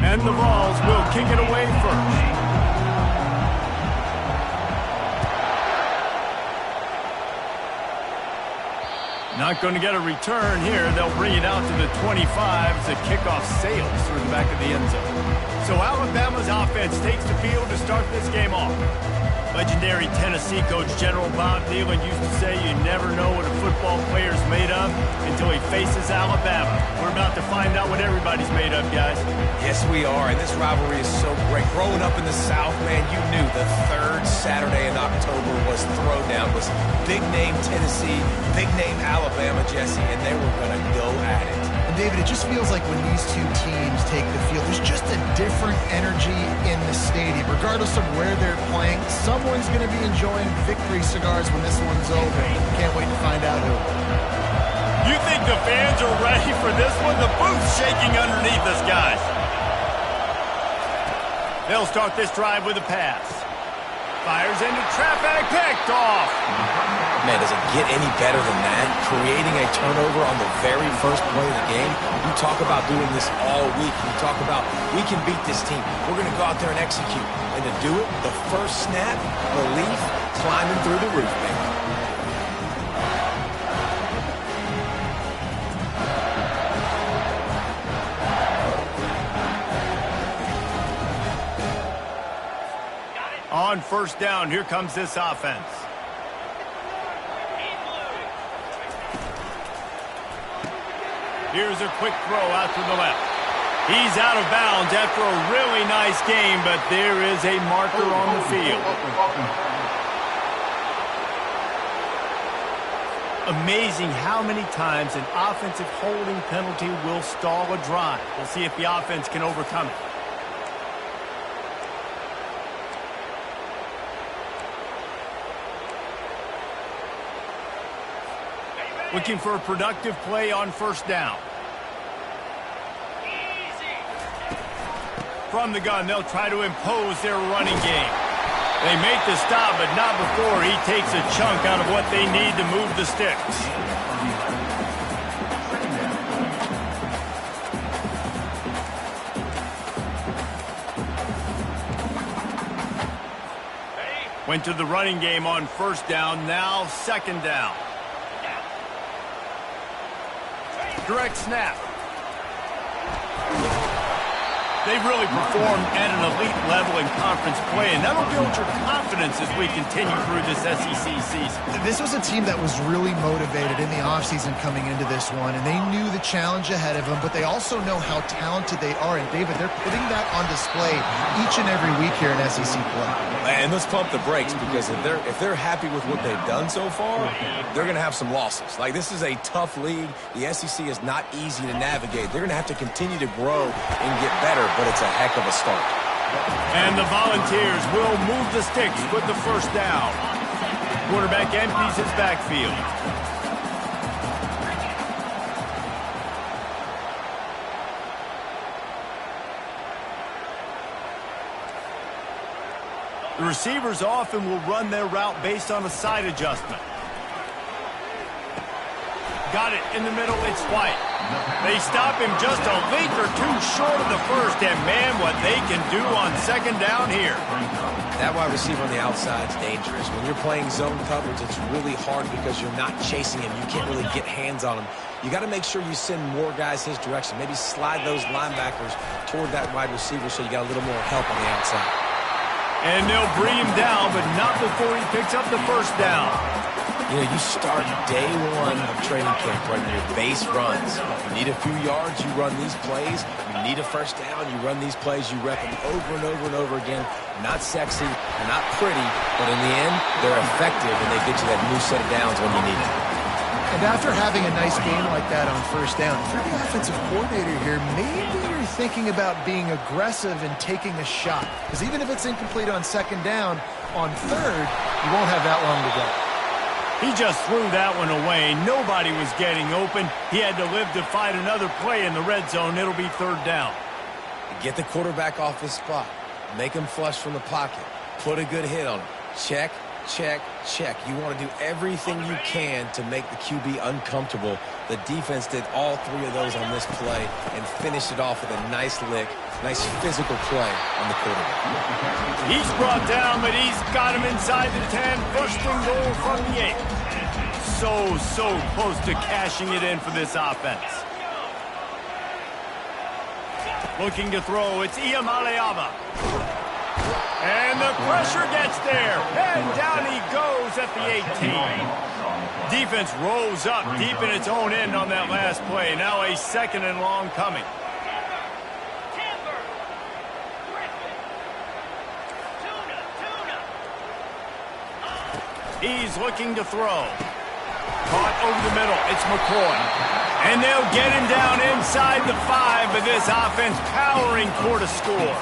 And the Vols will kick it away first. Not going to get a return here. They'll bring it out to the 25 as the kickoff sails through the back of the end zone. So Alabama's offense takes the field to start this game off. Legendary Tennessee coach General Bob Dylan used to say you never know what a football player's made of until he faces Alabama. We're about to find out what everybody's made of, guys. Yes, we are, and this rivalry is so great. Growing up in the South, man, you knew the third Saturday in October was Throwdown, was big-name Tennessee, big-name Alabama, Jesse, and they were going to go at it. David, it just feels like when these two teams take the field, there's just a different energy in the stadium. Regardless of where they're playing, someone's going to be enjoying victory cigars when this one's over. Can't wait to find out who. You think the fans are ready for this one? The booth's shaking underneath us, guys. They'll start this drive with a pass. Fires into traffic, picked off. Man, does it get any better than that? Creating a turnover on the very first play of the game. You talk about doing this all week. You talk about, we can beat this team. We're going to go out there and execute. And to do it, the first snap, belief, climbing through the roof, man. On first down, here comes this offense. Here's a quick throw out to the left. He's out of bounds after a really nice game, but there is a marker on the field. Amazing how many times an offensive holding penalty will stall a drive. We'll see if the offense can overcome it. Looking for a productive play on first down. From the gun, they'll try to impose their running game. They make the stop, but not before he takes a chunk out of what they need to move the sticks. Went to the running game on first down, now second down. Direct snap. They've really performed at an elite level in conference play, and that'll build your confidence as we continue through this SEC season. This was a team that was really motivated in the offseason coming into this one, and they knew the challenge ahead of them, but they also know how talented they are. And, David, they're putting that on display each and every week here in SEC play. And let's pump the brakes, because if they're happy with what they've done so far, they're going to have some losses. Like, this is a tough league. The SEC is not easy to navigate. They're going to have to continue to grow and get better, but it's a heck of a start. And the Volunteers will move the sticks with the first down. Quarterback empties his backfield. The receivers often will run their route based on a side adjustment. Got it in the middle, it's White. They stop him just a leak or two short of the first, and man, what they can do on second down here. That wide receiver on the outside is dangerous. When you're playing zone coverage, it's really hard because you're not chasing him. You can't really get hands on him. You got to make sure you send more guys his direction. Maybe slide those linebackers toward that wide receiver so you got a little more help on the outside. And they'll bring him down, but not before he picks up the first down. You know, you start day one of training camp running your base runs. You need a few yards, you run these plays. You need a first down, you run these plays. You rep them over and over and over again. Not sexy, they're not pretty, but in the end, they're effective, and they get you that new set of downs when you need it. And after having a nice game like that on first down, if you're the offensive coordinator here, maybe you're thinking about being aggressive and taking a shot. Because even if it's incomplete on second down, on third, you won't have that long to go. He just threw that one away. Nobody was getting open. He had to live to fight another play in the red zone. It'll be third down. Get the quarterback off his spot. Make him flush from the pocket. Put a good hit on him. Check, check, check. You want to do everything you can to make the QB uncomfortable. The defense did all three of those on this play and finished it off with a nice lick, nice physical play on the quarterback. He's brought down, but he's got him inside the 10. First and goal from the 8. So close to cashing it in for this offense. Looking to throw, it's Iamaleava. And the pressure gets there. And down he goes at the 18. Defense rolls up deep in its own end on that last play. Now a second and long coming. He's looking to throw. Caught over the middle. It's McCoy. And they'll get him down inside the 5, but this offense powering for to score.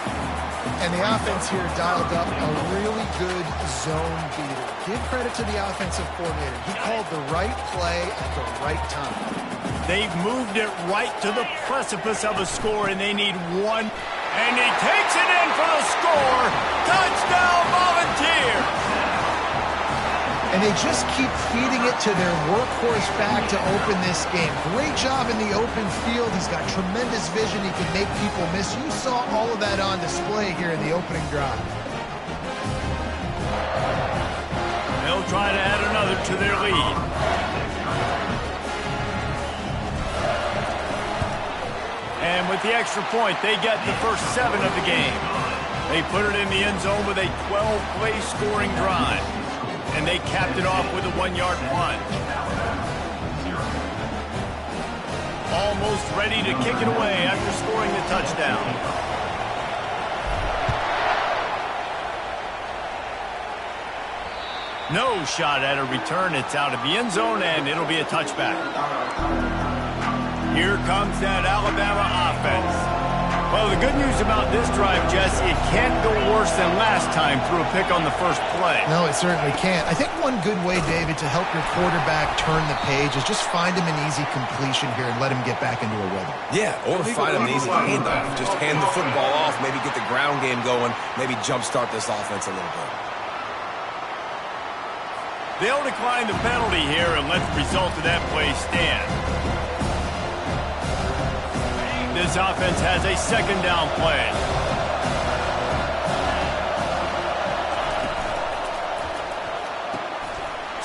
And the offense here dialed up a really good zone beater. Give credit to the offensive coordinator. He called the right play at the right time. They've moved it right to the precipice of a score, and they need one. And he takes it in for the score. Touchdown, Volunteers! And they just keep feeding it to their workhorse back to open this game. Great job in the open field. He's got tremendous vision. He can make people miss. You saw all of that on display here in the opening drive. They'll try to add another to their lead. And with the extra point, they get the first 7 of the game. They put it in the end zone with a 12-play scoring drive. And they capped it off with a 1-yard punt. Almost ready to kick it away after scoring the touchdown. No shot at a return. It's out of the end zone, and it'll be a touchback. Here comes that Alabama offense. Well, the good news about this drive, Jesse, it can't go worse than last time through a pick on the first play. No, it certainly can't. I think one good way, David, to help your quarterback turn the page is just find him an easy completion here and let him get back into a rhythm. Yeah, or find him an easy handoff. Just hand the football off, maybe get the ground game going, maybe jumpstart this offense a little bit. They'll decline the penalty here and let the result of that play stand. This offense has a second down play.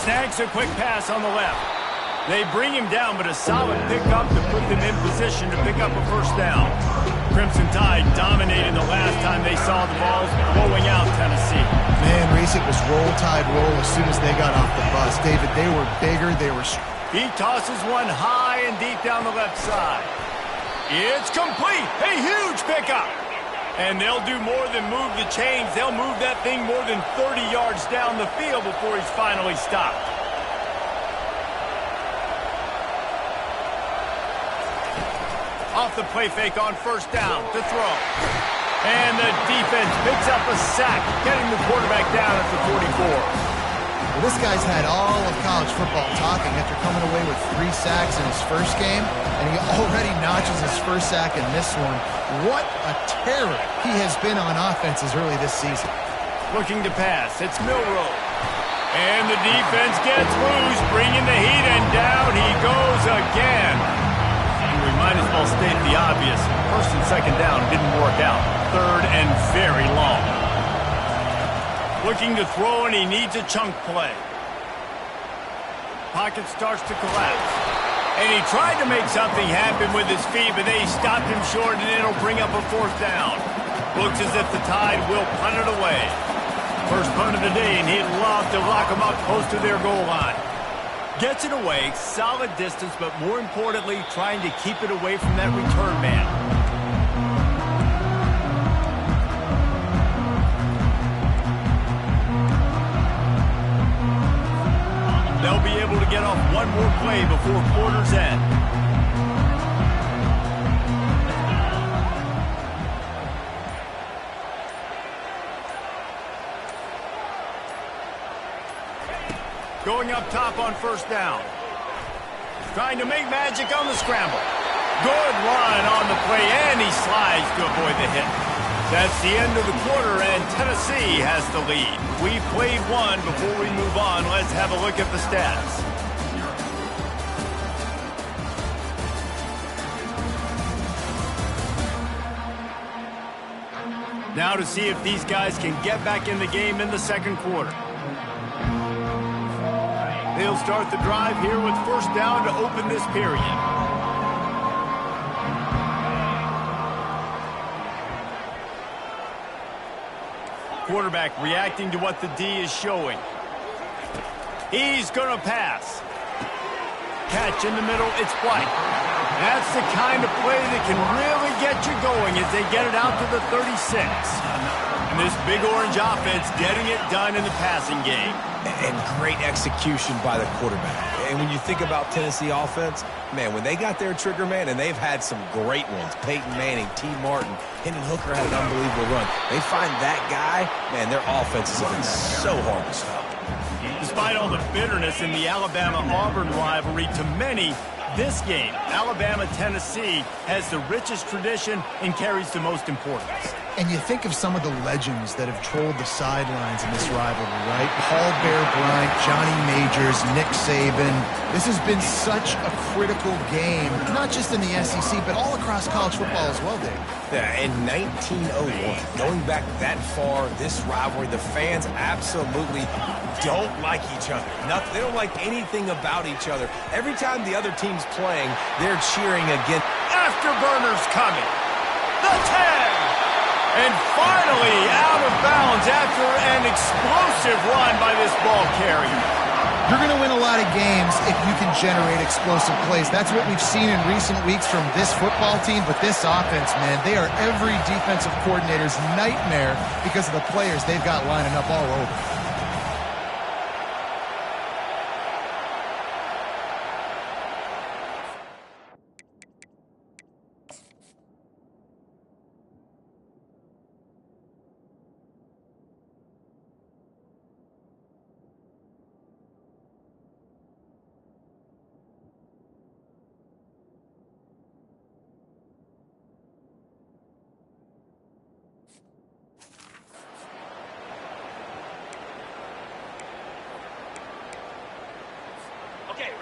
Snags a quick pass on the left. They bring him down, but a solid pickup to put them in position to pick up a first down. Crimson Tide dominated the last time they saw the Vols blowing out Tennessee. Man, Reese, it was roll tide roll as soon as they got off the bus. David, they were bigger, they were... He tosses one high and deep down the left side. It's complete. A huge pickup. And they'll do more than move the chains. They'll move that thing more than 30 yards down the field before he's finally stopped. Off the play fake on first down to throw. And the defense picks up a sack, getting the quarterback down at the 44. Well, this guy's had all of college football talking after coming away with 3 sacks in his first game, and he already notches his first sack in this one. What a terror he has been on offenses early this season. Looking to pass, it's Milroe. And the defense gets loose, bringing the heat, and down he goes again. We might as well state the obvious. First and second down didn't work out. Third and very long. Looking to throw, and he needs a chunk play. Pocket starts to collapse. And he tried to make something happen with his feet, but they stopped him short, and it'll bring up a fourth down. Looks as if the Tide will punt it away. First punt of the day, and he'd love to lock them up close to their goal line. Gets it away, solid distance, but more importantly, trying to keep it away from that return man. They'll be able to get off one more play before quarter's end. Going up top on first down. Trying to make magic on the scramble. Good run on the play, and he slides to avoid the hit. That's the end of the quarter, and Tennessee has the lead. We've played one. Before we move on, let's have a look at the stats. Now to see if these guys can get back in the game in the second quarter. They'll start the drive here with first down to open this period. Quarterback reacting to what the D is showing. He's going to pass. Catch in the middle, it's White. That's the kind of play that can really get you going as they get it out to the 36. And this Big Orange offense getting it done in the passing game. And great execution by the quarterback. And when you think about Tennessee offense, man, when they got their trigger man, and they've had some great ones, Peyton Manning, T. Martin, Hendon Hooker had an unbelievable run. They find that guy, man, their offenses have been so hard to stop. Despite all the bitterness in the Alabama-Auburn rivalry, to many, this game, Alabama-Tennessee, has the richest tradition and carries the most importance. And you think of some of the legends that have trolled the sidelines in this rivalry, right? Paul Bear Bryant, Johnny Majors, Nick Saban. This has been such a critical game, not just in the SEC, but all across college football as well, Dave. Yeah, in 1901, going back that far, this rivalry, the fans absolutely don't like each other. They don't like anything about each other. Every time the other team's playing, they're cheering again. Afterburners coming. The 10. And finally out of bounds after an explosive run by this ball carrier. You're going to win a lot of games if you can generate explosive plays. That's what we've seen in recent weeks from this football team, but this offense, man, they are every defensive coordinator's nightmare because of the players they've got lining up all over.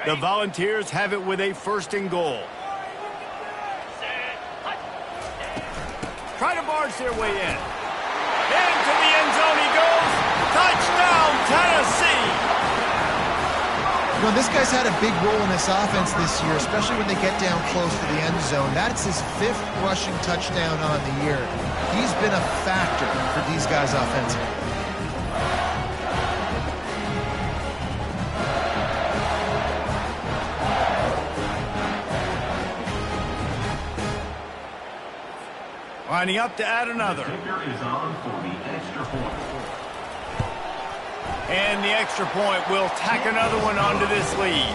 The Volunteers have it with a first and goal. Try to barge their way in. Into the end zone he goes. Touchdown, Tennessee! You know, this guy's had a big role in this offense this year, especially when they get down close to the end zone. That's his 5th rushing touchdown on the year. He's been a factor for these guys offensively. Lining up to add another. And the extra point will tack another one onto this lead.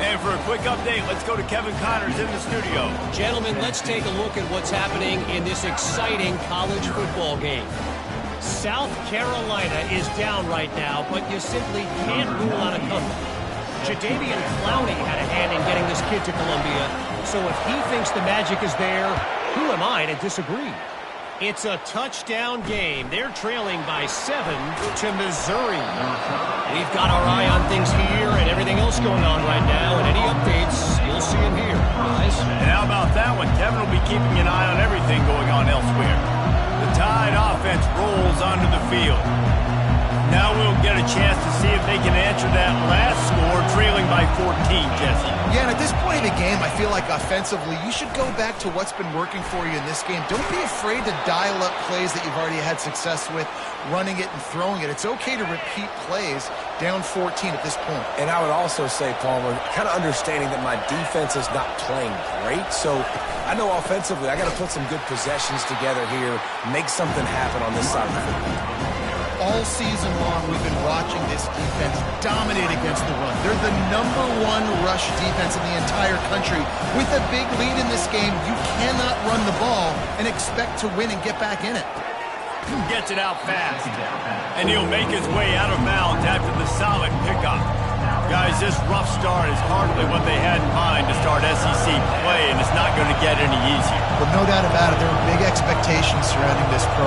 And for a quick update, let's go to Kevin Connors in the studio. Gentlemen, let's take a look at what's happening in this exciting college football game. South Carolina is down right now, but you simply can't rule out a comeback. Jadeveon Clowney had a hand in getting this kid to Columbia, so if he thinks the magic is there, who am I to disagree? It's a touchdown game. They're trailing by 7 to Missouri. We've got our eye on things here and everything else going on right now, and any updates, you'll see them here, guys. And how about that one? Kevin will be keeping an eye on everything going on elsewhere. The Tide offense rolls onto the field. Now we'll get a chance to see if they can answer that last score, trailing by 14, Jesse. Yeah, and at this point in the game, I feel like offensively, you should go back to what's been working for you in this game. Don't be afraid to dial up plays that you've already had success with, running it and throwing it. It's okay to repeat plays down 14 at this point. And I would also say, Palmer, kind of understanding that my defense is not playing great, so I know offensively I got to put some good possessions together here, make something happen on this side of the football. All season long, we've been watching this defense dominate against the run. They're the #1 rush defense in the entire country. With a big lead in this game, you cannot run the ball and expect to win and get back in it. Gets it out fast. And he'll make his way out of bounds after the solid pickup. Guys, this rough start is hardly what they had in mind to start SEC play, and it's not going to get any easier. But no doubt about it, there are big expectations surrounding this program.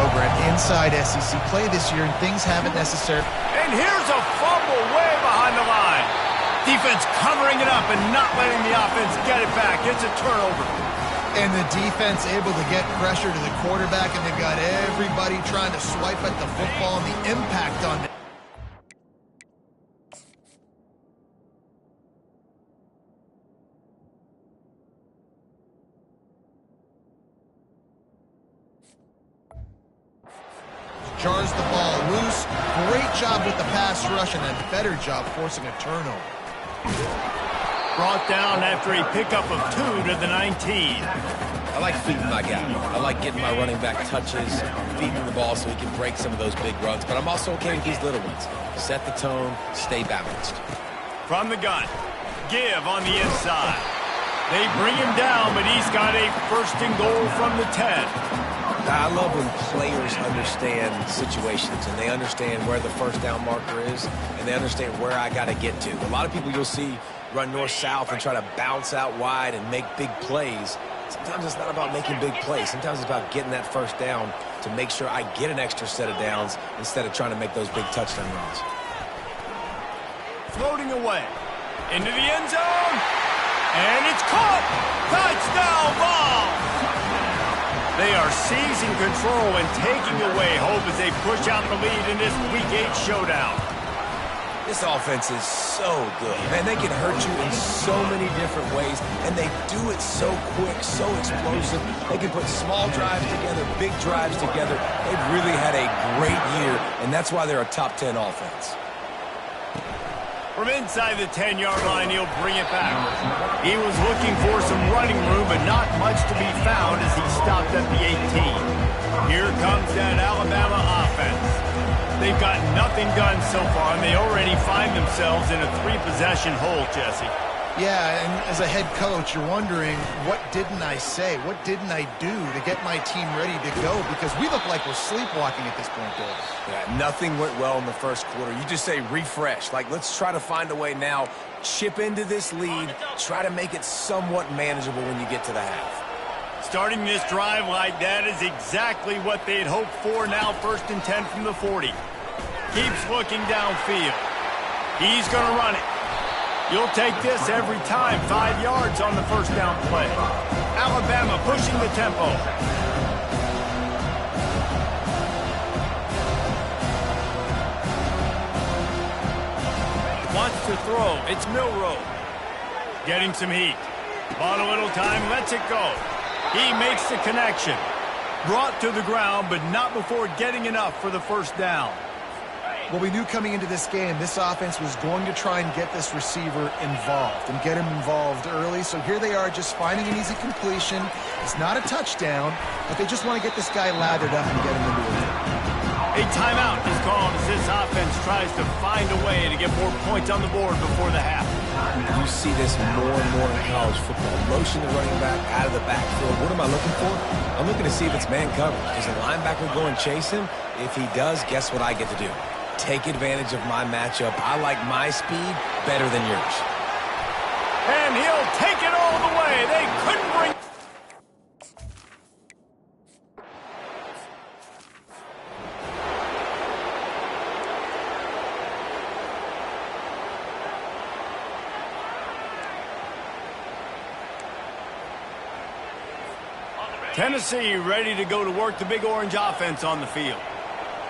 inside SEC play this year, and things haven't necessarily... And here's a fumble way behind the line. Defense covering it up and not letting the offense get it back. It's a turnover. And the defense able to get pressure to the quarterback, and they've got everybody trying to swipe at the football, and the impact on it. Jars the ball loose. Great job with the pass rush, and a better job forcing a turnover. Brought down after a pickup of 2 to the 19. I like feeding my guy. I like getting my running back touches, feeding the ball so he can break some of those big runs. But I'm also okay with these little ones. Set the tone, stay balanced. From the gun, give on the inside. They bring him down, but he's got a first and goal from the 10. I love when players understand situations and they understand where the first down marker is and they understand where I got to get to. A lot of people you'll see run north-south and try to bounce out wide and make big plays. Sometimes it's not about making big plays. Sometimes it's about getting that first down to make sure I get an extra set of downs instead of trying to make those big touchdown runs. Floating away into the end zone, and it's caught. Touchdown Vols! They are seizing control and taking away hope as they push out the lead in this Week 8 showdown. This offense is so good. Man, they can hurt you in so many different ways, and they do it so quick, so explosive. They can put small drives together, big drives together. They've really had a great year, and that's why they're a top 10 offense. From inside the 10-yard line, he'll bring it back. He was looking for some running room, but not much to be found as he stopped at the 18. Here comes that Alabama offense. They've got nothing done so far, and they already find themselves in a 3-possession hole, Jesse. Yeah, and as a head coach, you're wondering, what didn't I say? What didn't I do to get my team ready to go? Because we look like we're sleepwalking at this point, Dave. Yeah, nothing went well in the first quarter. You just say refresh. Like, let's try to find a way now. Chip into this lead. Try to make it somewhat manageable when you get to the half. Starting this drive like that is exactly what they'd hoped for. Now 1st and 10 from the 40. Keeps looking downfield. He's going to run it. You'll take this every time. 5 yards on the first down play. Alabama pushing the tempo. Wants to throw. It's Milroe. Getting some heat. Bought a little time. Lets it go. He makes the connection. Brought to the ground, but not before getting enough for the first down. Well, we knew coming into this game, this offense was going to try and get this receiver involved and get him involved early. So here they are just finding an easy completion. It's not a touchdown, but they just want to get this guy lathered up and get him into it. A timeout is called as this offense tries to find a way to get more points on the board before the half. You see this more and more in college football. Motion the running back out of the backfield. What am I looking for? I'm looking to see if it's man coverage. Does the linebacker go and chase him? If he does, guess what I get to do? Take advantage of my matchup. I like my speed better than yours. And he'll take it all the way. They couldn't bring... Tennessee ready to go to work the Big Orange offense on the field.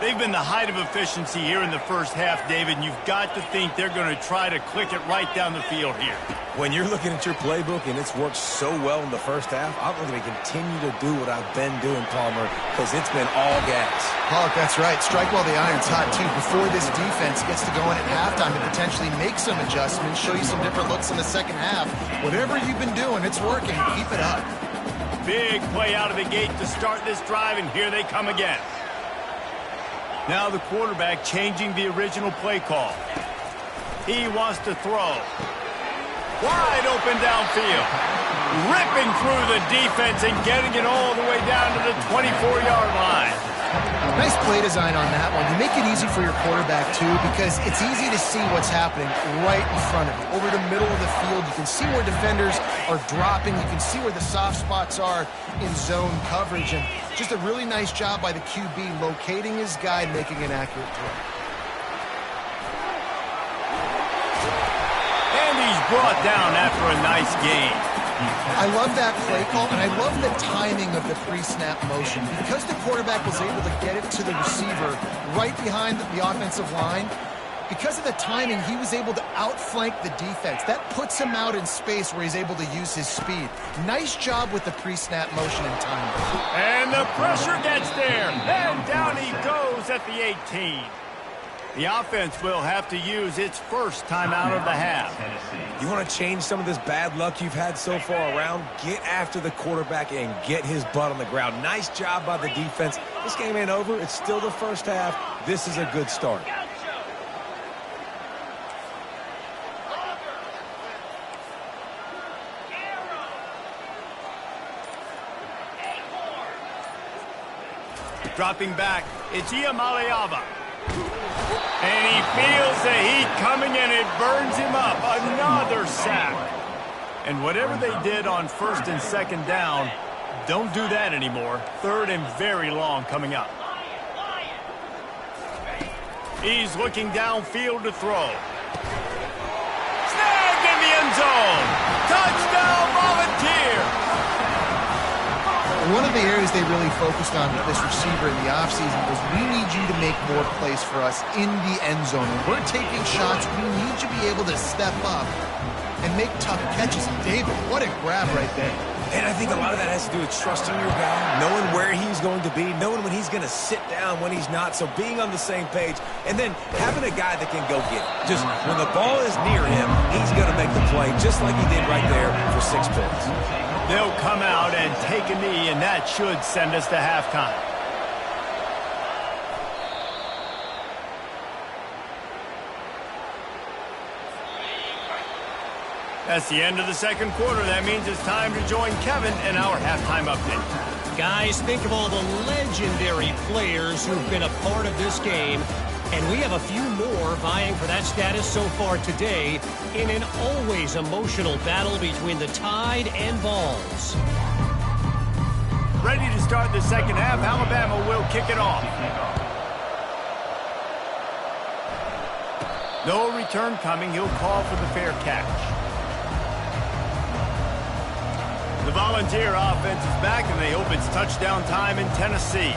They've been the height of efficiency here in the first half, David, and you've got to think they're going to try to click it right down the field here. When you're looking at your playbook and it's worked so well in the first half, I'm going to continue to do what I've been doing, Palmer, because it's been all gas. Oh, that's right. Strike while the iron's hot, too. Before this defense gets to going at halftime to potentially make some adjustments, show you some different looks in the second half. Whatever you've been doing, it's working. Keep it up. Big play out of the gate to start this drive, and here they come again. Now the quarterback changing the original play call. He wants to throw. Wide open downfield. Ripping through the defense and getting it all the way down to the 24-yard line. Nice play design on that one. You make it easy for your quarterback, too, because it's easy to see what's happening right in front of you. Over the middle of the field, you can see where defenders are dropping. You can see where the soft spots are in zone coverage. And just a really nice job by the QB locating his guy and making an accurate throw. And he's brought down after a nice gain. I love that play call, and I love the timing of the pre-snap motion. Because the quarterback was able to get it to the receiver right behind the offensive line, because of the timing, he was able to outflank the defense. That puts him out in space where he's able to use his speed. Nice job with the pre-snap motion and timing. And the pressure gets there, and down he goes at the 18. The offense will have to use its first timeout of the half. You want to change some of this bad luck you've had so far around? Get after the quarterback and get his butt on the ground. Nice job by the defense. This game ain't over. It's still the first half. This is a good start. Dropping back, it's Iamaleava. And he feels the heat coming, and it burns him up. Another sack. And whatever they did on first and second down, don't do that anymore. Third and very long coming up. He's looking downfield to throw. Snagged in the end zone. Touchdown, Volunteer. One of the areas they really focused on with this receiver in the offseason was we need you to make more plays for us in the end zone. When we're taking shots, we need you to be able to step up and make tough catches. And David, what a grab right there. And I think a lot of that has to do with trusting your guy, knowing where he's going to be, knowing when he's going to sit down, when he's not, so being on the same page, and then having a guy that can go get it. Just when the ball is near him, he's going to make the play, just like he did right there for 6 points. They'll come out and take a knee, and that should send us to halftime. That's the end of the second quarter. That means it's time to join Kevin in our halftime update. Guys, think of all the legendary players who've been a part of this game. And we have a few more vying for that status so far today in an always emotional battle between the Tide and Vols. Ready to start the second half. Alabama will kick it off. No return coming. He'll call for the fair catch. The Volunteer offense is back, and they hope it's touchdown time in Tennessee.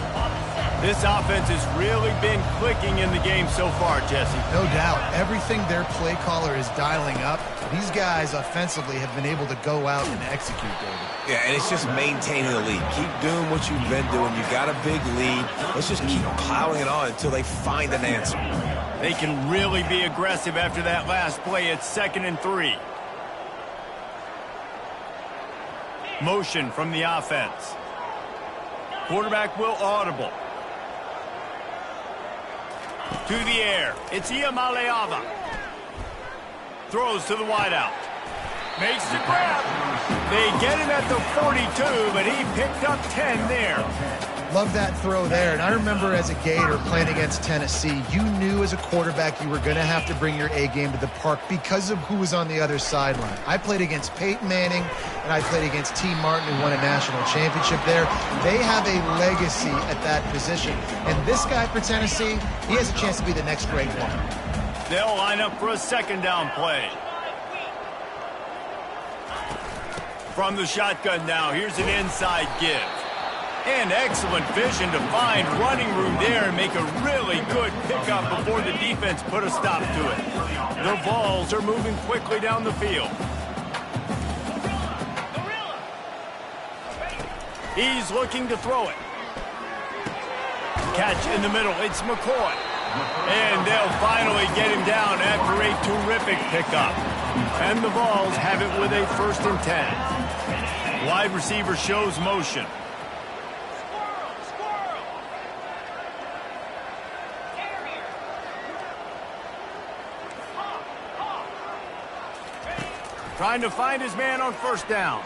This offense has really been clicking in the game so far, Jesse. No doubt. Everything their play caller is dialing up, these guys offensively have been able to go out and execute, David. Yeah, and it's just maintaining the lead. Keep doing what you've been doing. You got a big lead. Let's just keep piling it on until they find an answer. They can really be aggressive after that last play. It's 2nd and 3. Motion from the offense. Quarterback will audible. To the air. It's Iamaleava. Throws to the wideout. Makes the grab. They get him at the 42, but he picked up 10 there. Love that throw there. And I remember as a Gator playing against Tennessee, you knew as a quarterback you were going to have to bring your A game to the park because of who was on the other sideline. I played against Peyton Manning, and I played against T. Martin, who won a national championship there. They have a legacy at that position. And this guy for Tennessee, he has a chance to be the next great one. They'll line up for a second down play. From the shotgun now, here's an inside give. And excellent vision to find running room there and make a really good pickup before the defense put a stop to it. The Vols are moving quickly down the field. He's looking to throw it. Catch in the middle. It's McCoy. And they'll finally get him down after a terrific pickup. And the Vols have it with a 1st and 10. Wide receiver shows motion. Trying to find his man on 1st down.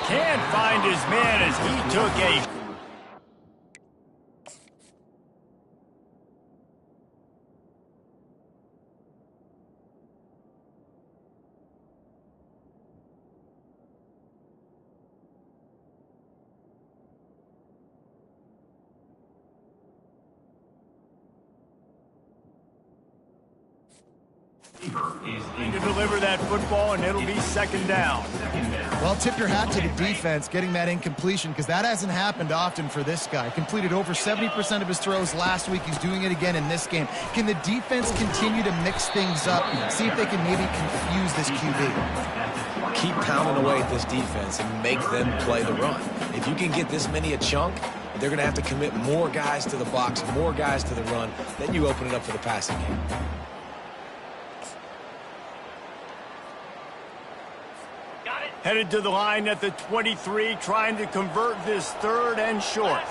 Can't find his man as he took a To deliver that football, and it'll be second down. Well, tip your hat to the defense getting that incompletion, because that hasn't happened often for this guy. Completed over 70% of his throws last week. He's doing it again in this game. Can the defense continue to mix things up, see if they can maybe confuse this QB? Keep pounding away at this defense and make them play the run. If you can get this many a chunk, they're going to have to commit more guys to the box, more guys to the run. Then you open it up for the passing game. Headed to the line at the 23, trying to convert this third and short.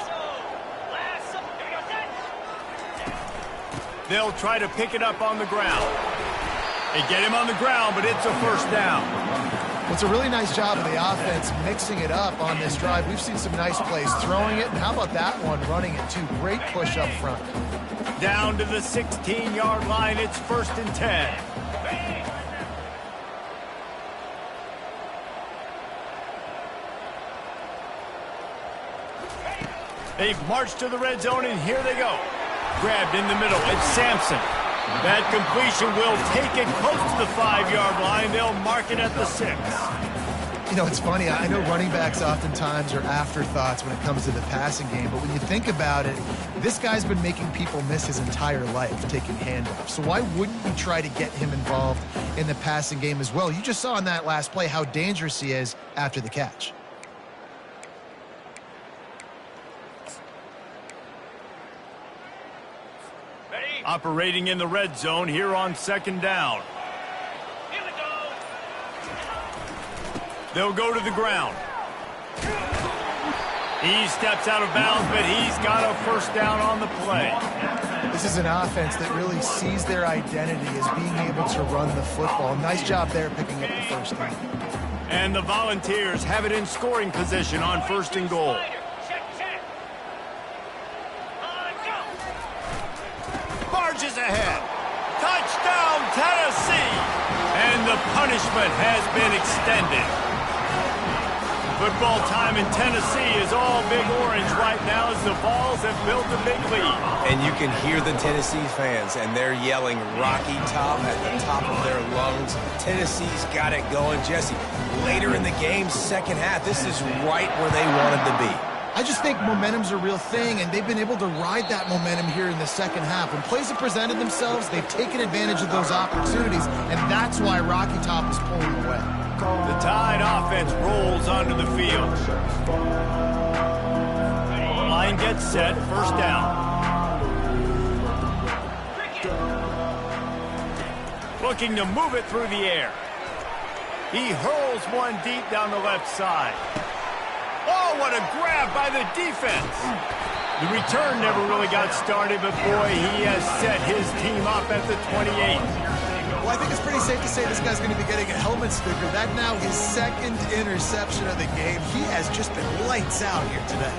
They'll try to pick it up on the ground. They get him on the ground, but it's a first down. Well, it's a really nice job of the offense mixing it up on this drive. We've seen some nice plays throwing it, and how about that one running it too? Great push up front. Down to the 16-yard line, it's 1st and 10. They've marched to the red zone, and here they go. Grabbed in the middle. It's Sampson. That completion will take it close to the 5-yard line. They'll mark it at the 6. You know, it's funny. I know running backs oftentimes are afterthoughts when it comes to the passing game, but when you think about it, this guy's been making people miss his entire life taking handoffs. So why wouldn't you try to get him involved in the passing game as well? You just saw in that last play how dangerous he is after the catch. Operating in the red zone here on 2nd down. Here we go. They'll go to the ground. He steps out of bounds, but he's got a first down on the play. This is an offense that really sees their identity as being able to run the football. Nice job there picking up the first down. And the Volunteers have it in scoring position on 1st and goal. Barges ahead. Touchdown, Tennessee. And the punishment has been extended. Football time in Tennessee is all Big Orange right now as the Vols have built a big lead. And you can hear the Tennessee fans, and they're yelling Rocky Top at the top of their lungs. Tennessee's got it going. Jesse, later in the game, second half, this is right where they wanted to be. I just think momentum's a real thing, and they've been able to ride that momentum here in the second half. When plays have presented themselves, they've taken advantage of those opportunities, and that's why Rocky Top is pulling away. The Tide offense rolls onto the field. Line gets set, first down. Looking to move it through the air. He hurls one deep down the left side. Oh, what a grab by the defense. The return never really got started, but boy, he has set his team up at the 28. Well, I think it's pretty safe to say this guy's going to be getting a helmet sticker. That now his second interception of the game. He has just been lights out here today.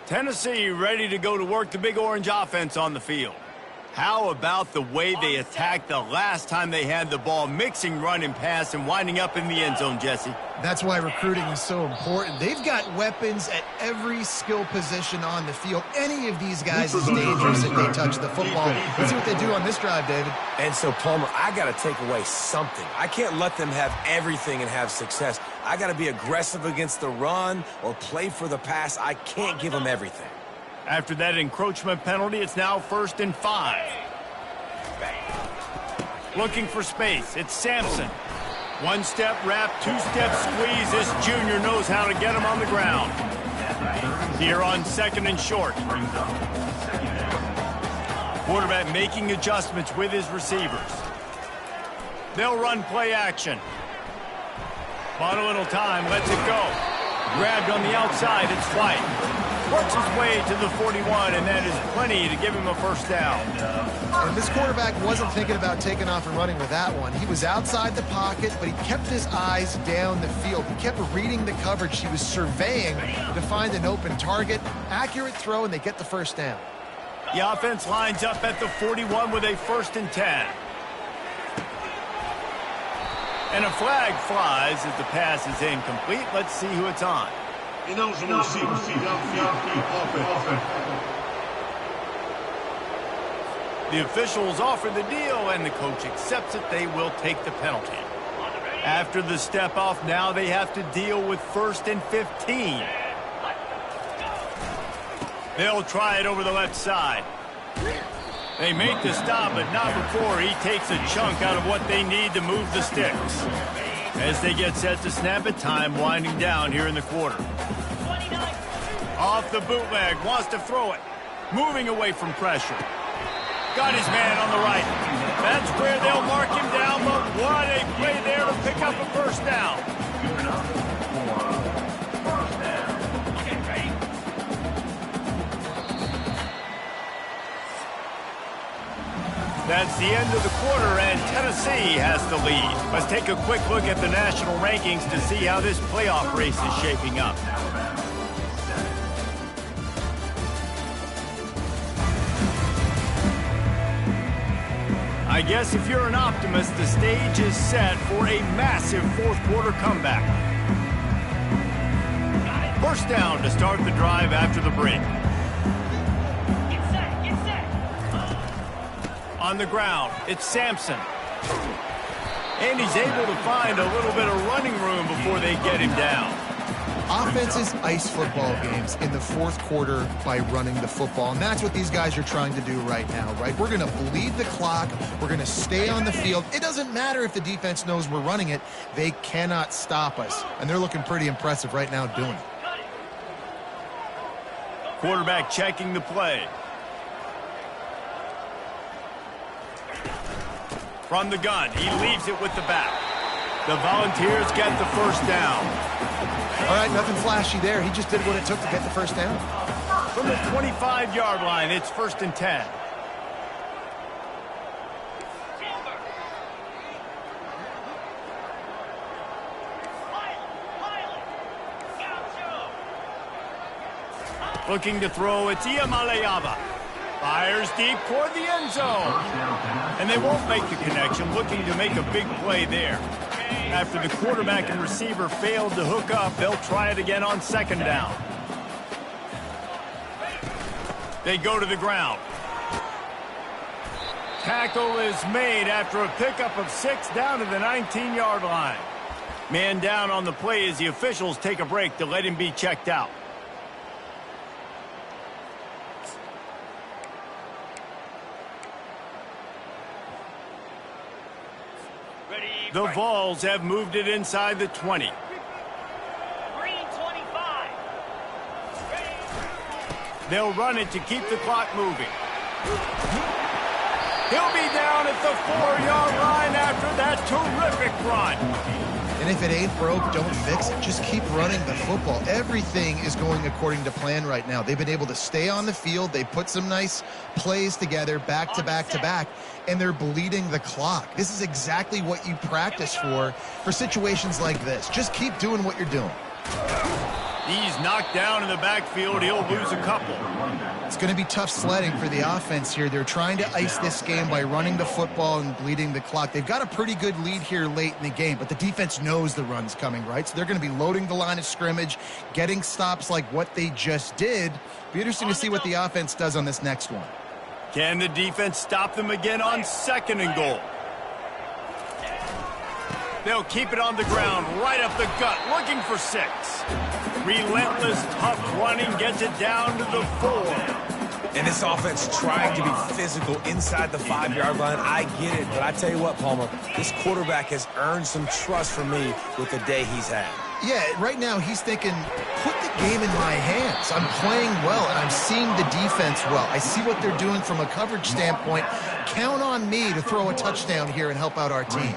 Tennessee ready to go to work the Big Orange offense on the field. How about the way they attacked the last time they had the ball, mixing run and pass and winding up in the end zone, Jesse? That's why recruiting is so important. They've got weapons at every skill position on the field. Any of these guys is dangerous if they touch the football. Let's see what they do on this drive, David. And so, Palmer, I got to take away something. I can't let them have everything and have success. I got to be aggressive against the run or play for the pass. I can't give them everything. After that encroachment penalty, it's now 1st and 5. Looking for space. It's Sampson. One-step wrap, two-step squeeze. This junior knows how to get him on the ground. Here on 2nd and short. Quarterback making adjustments with his receivers. They'll run play action. Bought a little time, lets it go. Grabbed on the outside, it's White. Works his way to the 41, and that is plenty to give him a first down. And this quarterback wasn't thinking about taking off and running with that one. He was outside the pocket, but he kept his eyes down the field. He kept reading the coverage. He was surveying to find an open target. Accurate throw, and they get the first down. The offense lines up at the 41 with a 1st and 10. And a flag flies as the pass is incomplete. Let's see who it's on. The officials offer the deal, and the coach accepts it. They will take the penalty. After the step off, now they have to deal with 1st and 15. They'll try it over the left side. They make the stop, but not before he takes a chunk out of what they need to move the sticks. As they get set to snap it, time winding down here in the quarter. Off the bootleg, wants to throw it. Moving away from pressure. Got his man on the right. That's where they'll mark him down, but what a play there to pick up a first down. That's the end of the quarter, and Tennessee has the lead. Let's take a quick look at the national rankings to see how this playoff race is shaping up. I guess if you're an optimist, the stage is set for a massive fourth quarter comeback. First down to start the drive after the break. On the ground, it's Sampson. And he's able to find a little bit of running room before they get him down. Offenses ice football games in the fourth quarter by running the football, and that's what these guys are trying to do right now, right? We're going to bleed the clock. We're going to stay on the field. It doesn't matter if the defense knows we're running it. They cannot stop us, and they're looking pretty impressive right now doing it. Quarterback checking the play. From the gun, he leaves it with the back. The Volunteers get the first down. All right, nothing flashy there. He just did what it took to get the first down. From the 25-yard line, it's 1st and 10. Looking to throw, it's Iamaleava. Fires deep toward the end zone. And they won't make the connection, looking to make a big play there. After the quarterback and receiver failed to hook up, they'll try it again on 2nd down. They go to the ground. Tackle is made after a pickup of 6 down to the 19-yard line. Man down on the play as the officials take a break to let him be checked out. The Vols have moved it inside the 20. Green 25. They'll run it to keep the clock moving. He'll be down at the 4-yard line after that terrific run. And if it ain't broke, don't fix it. Just keep running the football. Everything is going according to plan right now. They've been able to stay on the field. They put some nice plays together, back to back to back, and they're bleeding the clock. This is exactly what you practice for situations like this. Just keep doing what you're doing. He's knocked down in the backfield. He'll lose a couple. It's going to be tough sledding for the offense here. They're trying to ice this game by running the football and bleeding the clock. They've got a pretty good lead here late in the game, but the defense knows the run's coming, right? So they're going to be loading the line of scrimmage, getting stops like what they just did. Be interesting to see what the offense does on this next one. Can the defense stop them again on 2nd and goal? They'll keep it on the ground, right up the gut, looking for 6. Relentless, tough running gets it down to the 4. And this offense trying to be physical inside the 5-yard line. I get it, but I tell you what, Palmer, this quarterback has earned some trust from me with the day he's had. Yeah, right now he's thinking, put the game in my hands. I'm playing well, and I'm seeing the defense well. I see what they're doing from a coverage standpoint. Count on me to throw a touchdown here and help out our team.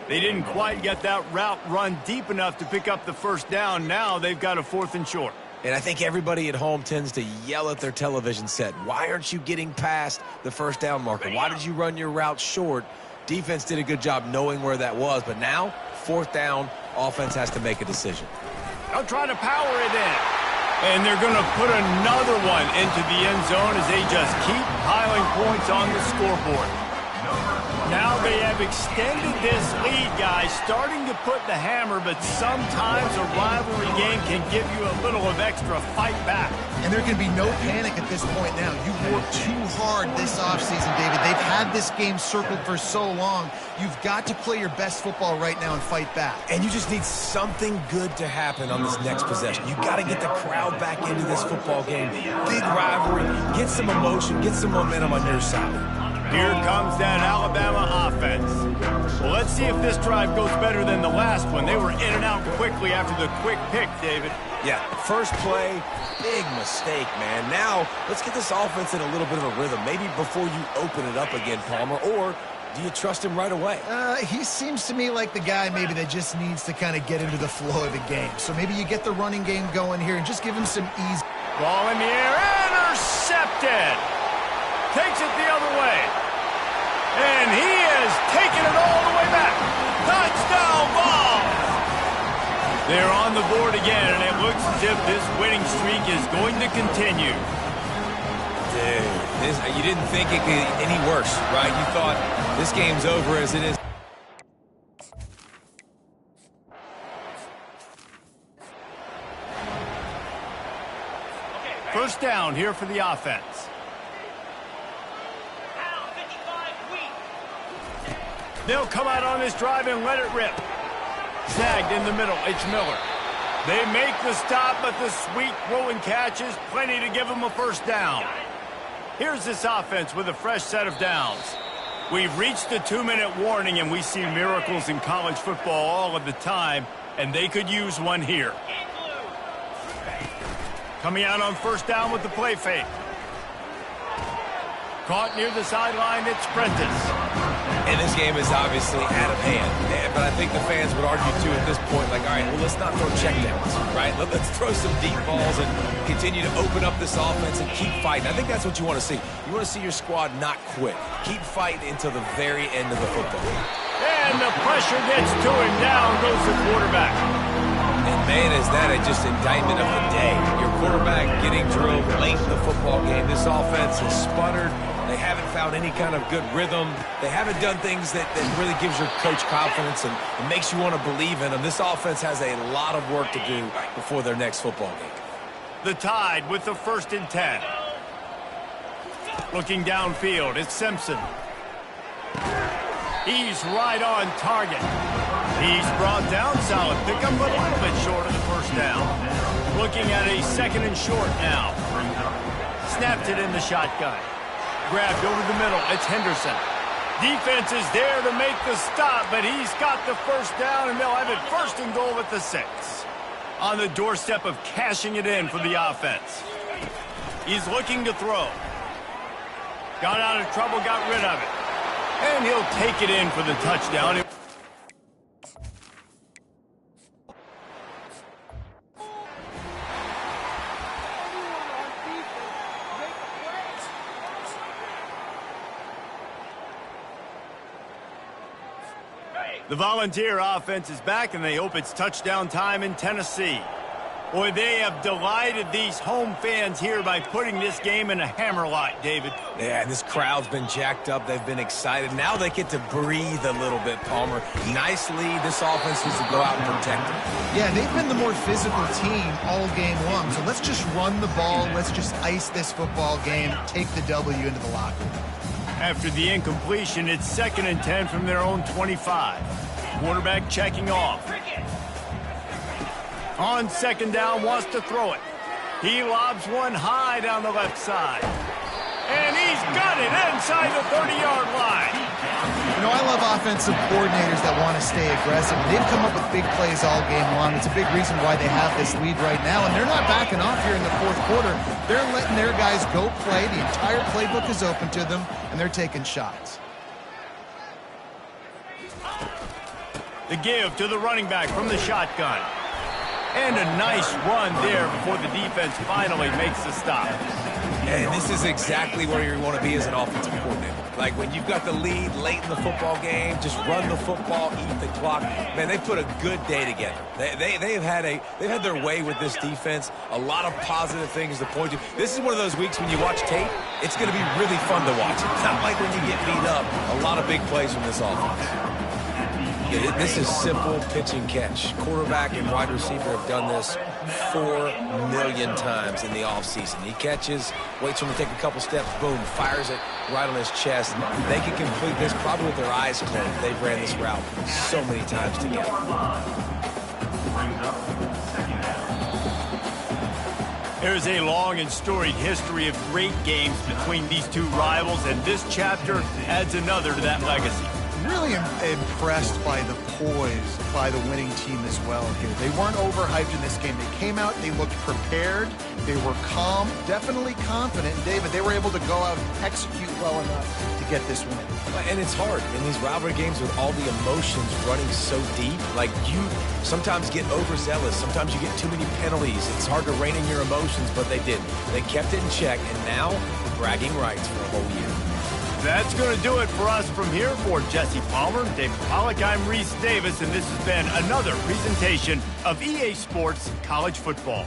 They didn't quite get that route run deep enough to pick up the first down. Now they've got a 4th and short. And I think everybody at home tends to yell at their television set, why aren't you getting past the first down marker? Why did you run your route short? Defense did a good job knowing where that was, but now, 4th down, offense has to make a decision. They'll try to power it in. And they're going to put another one into the end zone as they just keep piling points on the scoreboard. Now they have extended this lead, guys, starting to put the hammer, but sometimes a rivalry game can give you a little of extra fight back. And there can be no panic at this point now. You've worked too hard this offseason, David. They've had this game circled for so long. You've got to play your best football right now and fight back. And you just need something good to happen on this next possession. You got to get the crowd back into this football game. Big rivalry. Get some emotion. Get some momentum on your side. Here comes that Alabama offense. Well, let's see if this drive goes better than the last one. They were in and out quickly after the quick pick, David. Yeah, first play, big mistake, man. Now, let's get this offense in a little bit of a rhythm. Maybe before you open it up again, Palmer, or do you trust him right away? He seems to me like the guy maybe that just needs to kind of get into the flow of the game. So maybe you get the running game going here and just give him some ease. Ball in the air, intercepted. Takes it the other way. And he has taken it all the way back. Touchdown Vols! They're on the board again, and it looks as if this winning streak is going to continue. Dude, you didn't think it could get any worse, right? You thought this game's over as it is. First down here for the offense. They'll come out on this drive and let it rip. Snagged in the middle, it's Miller. They make the stop, but the sweet throw and catch is plenty to give them a first down. Here's this offense with a fresh set of downs. We've reached the 2-minute warning, and we see miracles in college football all of the time, and they could use one here. Coming out on first down with the play fake. Caught near the sideline, it's Prentice. And this game is obviously out of hand. But I think the fans would argue, too, at this point, like, all right, well, let's not throw checkdowns, right? Let's throw some deep balls and continue to open up this offense and keep fighting. I think that's what you want to see. You want to see your squad not quit. Keep fighting until the very end of the football game. And the pressure gets to him. Down goes the quarterback. And, man, is that just indictment of the day. Your quarterback getting drilled late in the football game. This offense has sputtered. They haven't found any kind of good rhythm. They haven't done things that really gives your coach confidence and makes you want to believe in them. This offense has a lot of work to do before their next football game. The Tide with the 1st and 10. Looking downfield, it's Simpson. He's right on target. He's brought down, solid pickup, but a little bit short of the first down. Looking at a 2nd and short now. Snapped it in the shotgun. Grabbed over the middle, it's Henderson. Defense is there to make the stop, but he's got the first down, and they'll have it 1st and goal at the 6. On the doorstep of cashing it in for the offense. He's looking to throw. Got out of trouble, got rid of it. And he'll take it in for the touchdown. The Volunteer offense is back, and they hope it's touchdown time in Tennessee. Boy, they have delighted these home fans here by putting this game in a hammerlock, David. Yeah, this crowd's been jacked up. They've been excited. Now they get to breathe a little bit, Palmer. Nice lead. This offense needs to go out and protect it. Yeah, they've been the more physical team all game long. So let's just run the ball. Let's just ice this football game, take the W into the locker room. After the incompletion, it's 2nd and 10 from their own 25. Quarterback checking off. On 2nd down, wants to throw it. He lobs one high down the left side. And he's got it inside the 30-yard line. You know, I love offensive coordinators that want to stay aggressive. They've come up with big plays all game long. It's a big reason why they have this lead right now. And they're not backing off here in the 4th quarter. They're letting their guys go play. The entire playbook is open to them, and they're taking shots. The give to the running back from the shotgun. And a nice run there before the defense finally makes the stop. And this is exactly where you want to be as an offensive coordinator. Like when you've got the lead late in the football game, just run the football, eat the clock. Man, they put a good day together. They've had their way with this defense. A lot of positive things to point to. This is one of those weeks when you watch tape, it's going to be really fun to watch. It's not like when you get beat up. A lot of big plays from this offense. This is simple pitch and catch. Quarterback and wide receiver have done this 4 million times in the offseason. He catches, waits for him to take a couple steps, boom, fires it right on his chest. They can complete this probably with their eyes closed. They've ran this route so many times together. There's a long and storied history of great games between these two rivals, and this chapter adds another to that legacy. Really impressed by the poise by the winning team as well here. They weren't overhyped in this game. They came out, they looked prepared, they were calm, definitely confident. And David, they were able to go out and execute well enough to get this win. And it's hard in these rivalry games with all the emotions running so deep. Like you sometimes get overzealous. Sometimes you get too many penalties. It's hard to rein in your emotions, but they didn't. They kept it in check, and now bragging rights for a whole year. That's going to do it for us from here. For Jesse Palmer, David Pollack, I'm Reese Davis, and this has been another presentation of EA Sports College Football.